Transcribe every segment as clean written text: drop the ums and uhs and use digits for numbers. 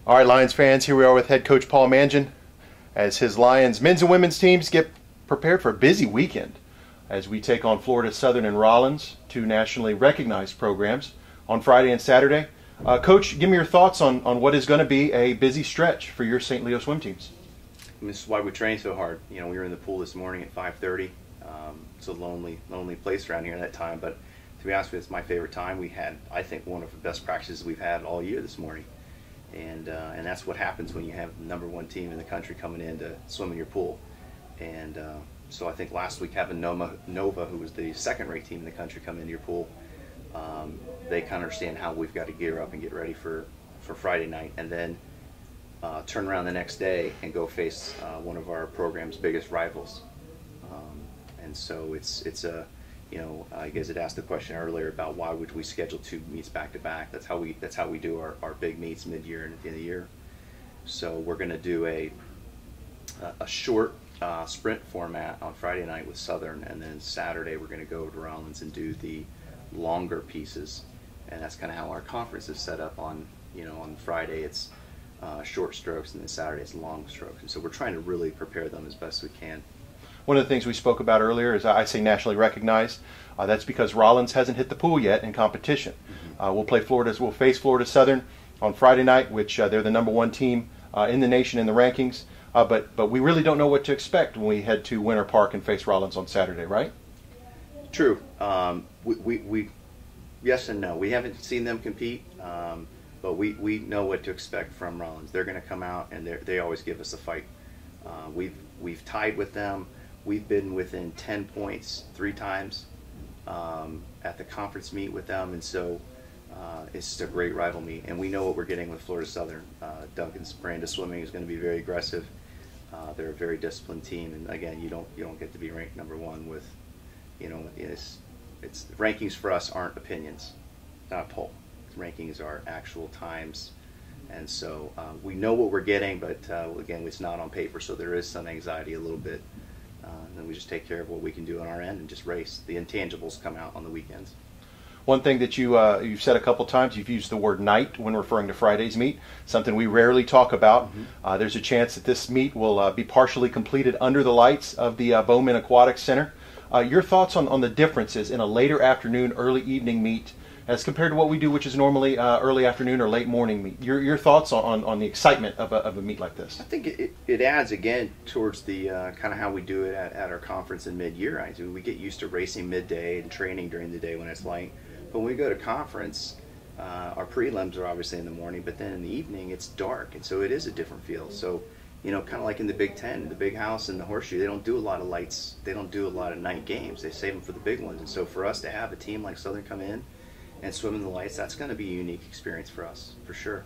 All right, Lions fans, here we are with head coach Paul Mangen as his Lions men's and women's teams get prepared for a busy weekend as we take on Florida Southern and Rollins, two nationally recognized programs, on Friday and Saturday. Coach, give me your thoughts on what is going to be a busy stretch for your St. Leo swim teams. This is why we train so hard. You know, we were in the pool this morning at 5:30. It's a lonely place around here at that time, but to be honest with you, it's my favorite time. We had, I think, one of the best practices we've had all year this morning. And that's what happens when you have the #1 team in the country coming in to swim in your pool. And so I think last week having Nova, who was the second-rate team in the country, come into your pool, they kind of understand how we've got to gear up and get ready for Friday night, and then turn around the next day and go face one of our program's biggest rivals. And so it's a, you know, you guys had asked the question earlier about why would we schedule 2 meets back to back. That's how we do our big meets mid-year and at the end of the year. So we're going to do a short sprint format on Friday night with Southern, and then Saturday we're going to go to Rollins and do the longer pieces. And that's kind of how our conference is set up. On Friday it's short strokes, and then Saturday it's long strokes. And so we're trying to really prepare them as best we can. One of the things we spoke about earlier is, I say nationally recognized. That's because Rollins hasn't hit the pool yet in competition. We'll face Florida Southern on Friday night, which they're the #1 team in the nation in the rankings. But we really don't know what to expect when we head to Winter Park and face Rollins on Saturday, right? True. We yes and no. We haven't seen them compete, but we know what to expect from Rollins. They're going to come out and they always give us a fight. We've tied with them. We've been within 10 points 3 times at the conference meet with them, and so it's just a great rival meet. And we know what we're getting with Florida Southern. Duncan's brand of swimming is going to be very aggressive. They're a very disciplined team, and again, you don't get to be ranked #1 with, you know, it's rankings for us aren't opinions, not a poll. Rankings are actual times. And so we know what we're getting, but again, it's not on paper, so there is some anxiety a little bit. And then we just take care of what we can do on our end and just race. The intangibles come out on the weekends. One thing that you've said a couple times, you've used the word night when referring to Friday's meet, something we rarely talk about. There's a chance that this meet will be partially completed under the lights of the Bowman Aquatic Center. Your thoughts on the differences in a later afternoon, early evening meet as compared to what we do, which is normally early afternoon or late morning meet. Your thoughts on the excitement of a meet like this? I think it adds, again, towards the kind of how we do it at our conference in mid-year. We get used to racing midday and training during the day when it's light. But when we go to conference, our prelims are obviously in the morning, but then in the evening it's dark, and so it is a different feel. So, you know, kind of like in the Big Ten, the Big House and the Horseshoe, they don't do a lot of lights. They don't do a lot of night games. They save them for the big ones. And so for us to have a team like Southern come in and swim in the lights, that's going to be a unique experience for us, for sure.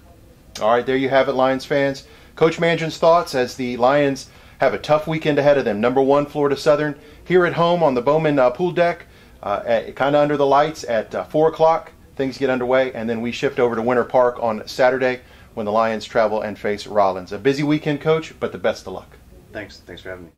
All right, there you have it, Lions fans. Coach Mangen's thoughts as the Lions have a tough weekend ahead of them. #1, Florida Southern, here at home on the Bowman pool deck, kind of under the lights at 4 o'clock. Things get underway, and then we shift over to Winter Park on Saturday when the Lions travel and face Rollins. A busy weekend, Coach, but the best of luck. Thanks for having me.